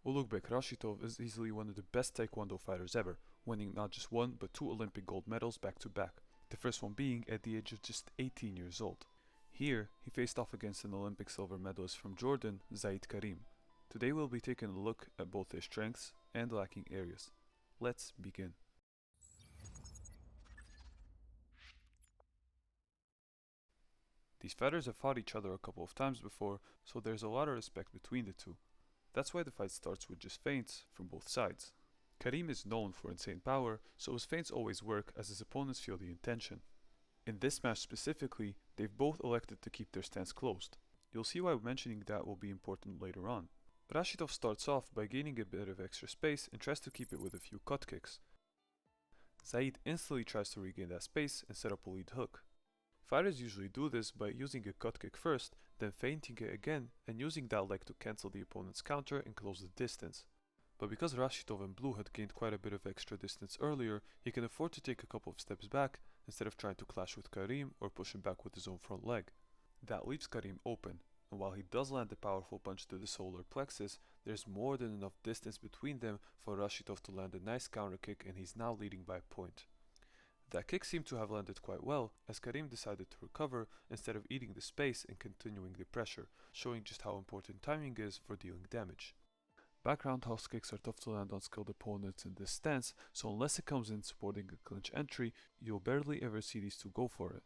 Ulugbek Rashitov is easily one of the best Taekwondo fighters ever, winning not just one but two Olympic gold medals back to back, the first one being at the age of just 18 years old. Here, he faced off against an Olympic silver medalist from Jordan, Zaid Kareem. Today we'll be taking a look at both their strengths and lacking areas. Let's begin. These fighters have fought each other a couple of times before, so there's a lot of respect between the two. That's why the fight starts with just feints from both sides. Kareem is known for insane power, so his feints always work as his opponents feel the intention. In this match specifically, they've both elected to keep their stance closed. You'll see why mentioning that will be important later on. Rashitov starts off by gaining a bit of extra space and tries to keep it with a few cut kicks. Zaid instantly tries to regain that space and set up a lead hook. Fighters usually do this by using a cut kick first, then feinting it again and using that leg to cancel the opponent's counter and close the distance. But because Rashitov and Blue had gained quite a bit of extra distance earlier, he can afford to take a couple of steps back instead of trying to clash with Kareem or push him back with his own front leg. That leaves Kareem open, and while he does land a powerful punch to the solar plexus, there's more than enough distance between them for Rashitov to land a nice counter kick, and he's now leading by a point. That kick seemed to have landed quite well, as Kareem decided to recover instead of eating the space and continuing the pressure, showing just how important timing is for dealing damage. Back roundhouse kicks are tough to land on skilled opponents in this stance, so unless it comes in supporting a clinch entry, you'll barely ever see these two go for it.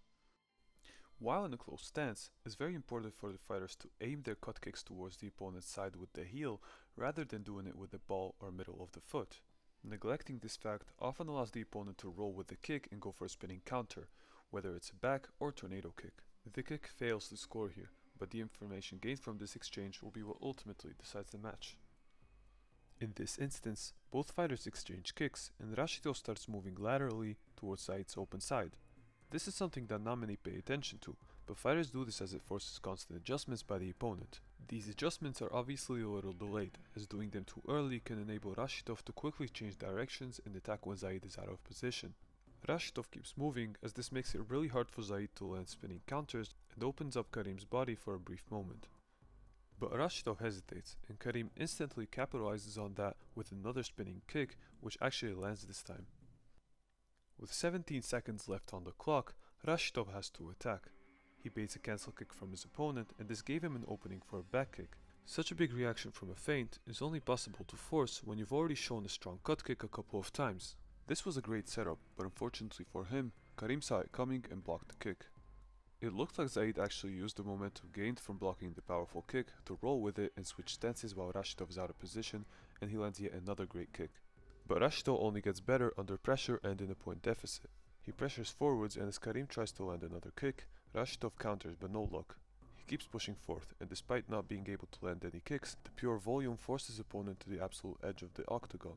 While in a close stance, it's very important for the fighters to aim their cut kicks towards the opponent's side with the heel, rather than doing it with the ball or middle of the foot. Neglecting this fact often allows the opponent to roll with the kick and go for a spinning counter, whether it's a back or tornado kick. The kick fails to score here, but the information gained from this exchange will be what ultimately decides the match. In this instance, both fighters exchange kicks, and Rashitov starts moving laterally towards Zaid's open side. This is something that not many pay attention to, but fighters do this as it forces constant adjustments by the opponent. These adjustments are obviously a little delayed, as doing them too early can enable Rashitov to quickly change directions and attack when Zaid is out of position. Rashitov keeps moving, as this makes it really hard for Zaid to land spinning counters and opens up Kareem's body for a brief moment. But Rashitov hesitates, and Kareem instantly capitalizes on that with another spinning kick, which actually lands this time. With 17 seconds left on the clock, Rashitov has to attack. He baits a cancel kick from his opponent, and this gave him an opening for a back kick. Such a big reaction from a feint is only possible to force when you've already shown a strong cut kick a couple of times. This was a great setup, but unfortunately for him, Kareem saw it coming and blocked the kick. It looked like Zaid actually used the momentum gained from blocking the powerful kick to roll with it and switch stances while Rashitov is out of position, and he lands yet another great kick. But Rashitov only gets better under pressure and in a point deficit. He pressures forwards, and as Kareem tries to land another kick, Rashitov counters but no luck. He keeps pushing forth, and despite not being able to land any kicks, the pure volume forces his opponent to the absolute edge of the octagon.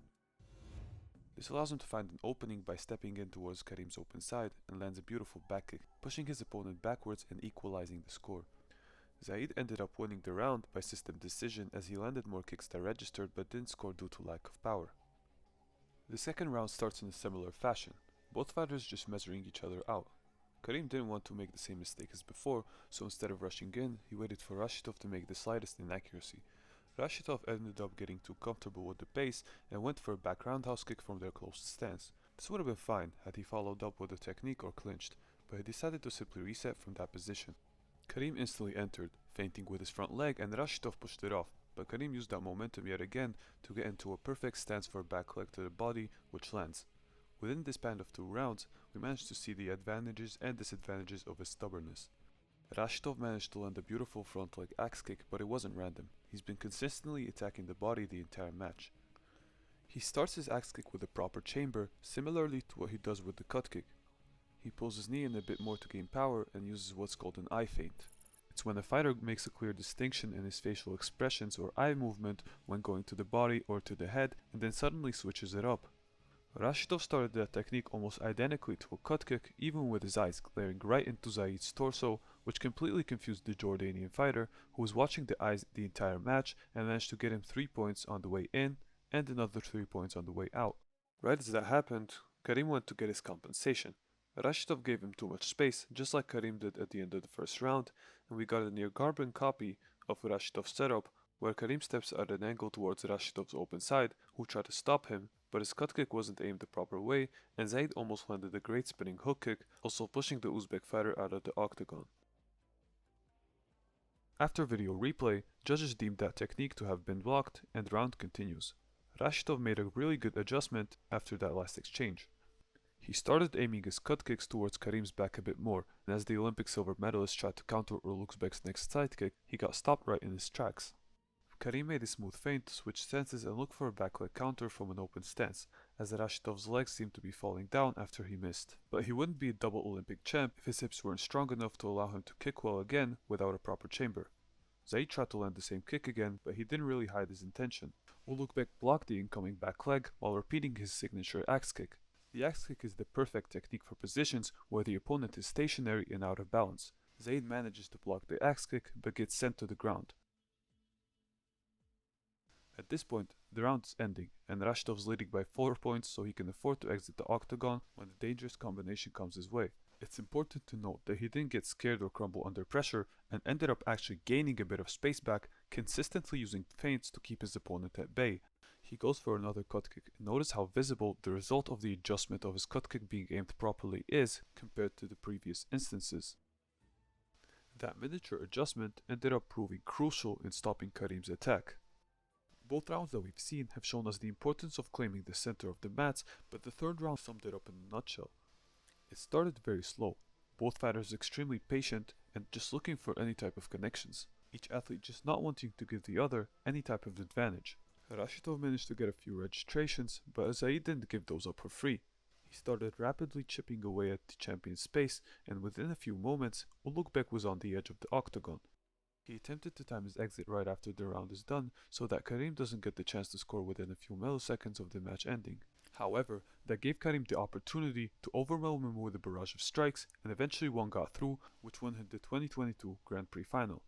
This allows him to find an opening by stepping in towards Kareem's open side and lands a beautiful back kick, pushing his opponent backwards and equalizing the score. Zaid ended up winning the round by system decision, as he landed more kicks than registered but didn't score due to lack of power. The second round starts in a similar fashion, both fighters just measuring each other out. Kareem didn't want to make the same mistake as before, so instead of rushing in, he waited for Rashitov to make the slightest inaccuracy. Rashitov ended up getting too comfortable with the pace and went for a back roundhouse kick from their closed stance. This would have been fine had he followed up with a technique or clinched, but he decided to simply reset from that position. Kareem instantly entered, feinting with his front leg, and Rashitov pushed it off, but Kareem used that momentum yet again to get into a perfect stance for a back leg to the body, which lands. Within this span of 2 rounds, we managed to see the advantages and disadvantages of his stubbornness. Rashitov managed to land a beautiful front leg axe kick, but it wasn't random. He's been consistently attacking the body the entire match. He starts his axe kick with a proper chamber, similarly to what he does with the cut kick. He pulls his knee in a bit more to gain power and uses what's called an eye feint. It's when a fighter makes a clear distinction in his facial expressions or eye movement when going to the body or to the head, and then suddenly switches it up. Rashitov started that technique almost identically to a cut kick, even with his eyes glaring right into Zaid's torso, which completely confused the Jordanian fighter, who was watching the eyes the entire match and managed to get him 3 points on the way in and another 3 points on the way out. Right as that happened, Kareem went to get his compensation. Rashitov gave him too much space, just like Kareem did at the end of the first round, and we got a near carbon copy of Rashitov's setup where Kareem steps at an angle towards Rashitov's open side, who tried to stop him, but his cut kick wasn't aimed the proper way, and Zaid almost landed a great spinning hook kick, also pushing the Uzbek fighter out of the octagon. After video replay, judges deemed that technique to have been blocked, and the round continues. Rashitov made a really good adjustment after that last exchange. He started aiming his cut kicks towards Kareem's back a bit more, and as the Olympic silver medalist tried to counter Uzbek's next side kick, he got stopped right in his tracks. Kareem made a smooth feint to switch stances and look for a back leg counter from an open stance, as Rashitov's legs seemed to be falling down after he missed. But he wouldn't be a double Olympic champ if his hips weren't strong enough to allow him to kick well again without a proper chamber. Zaid tried to land the same kick again, but he didn't really hide his intention. Ulukbek blocked the incoming back leg while repeating his signature axe kick. The axe kick is the perfect technique for positions where the opponent is stationary and out of balance. Zaid manages to block the axe kick but gets sent to the ground. At this point, the round is ending, and Rashitov's leading by 4 points so he can afford to exit the octagon when the dangerous combination comes his way. It's important to note that he didn't get scared or crumble under pressure and ended up actually gaining a bit of space back, consistently using feints to keep his opponent at bay. He goes for another cut kick, and notice how visible the result of the adjustment of his cut kick being aimed properly is compared to the previous instances. That miniature adjustment ended up proving crucial in stopping Kareem's attack. Both rounds that we've seen have shown us the importance of claiming the center of the mats, but the third round summed it up in a nutshell. It started very slow, both fighters extremely patient and just looking for any type of connections, each athlete just not wanting to give the other any type of advantage. Rashitov managed to get a few registrations, but Zaid didn't give those up for free. He started rapidly chipping away at the champion's space, and within a few moments, Ulukbek was on the edge of the octagon. He attempted to time his exit right after the round is done, so that Kareem doesn't get the chance to score within a few milliseconds of the match ending. However, that gave Kareem the opportunity to overwhelm him with a barrage of strikes, and eventually one got through, which won him the 2022 Grand Prix final.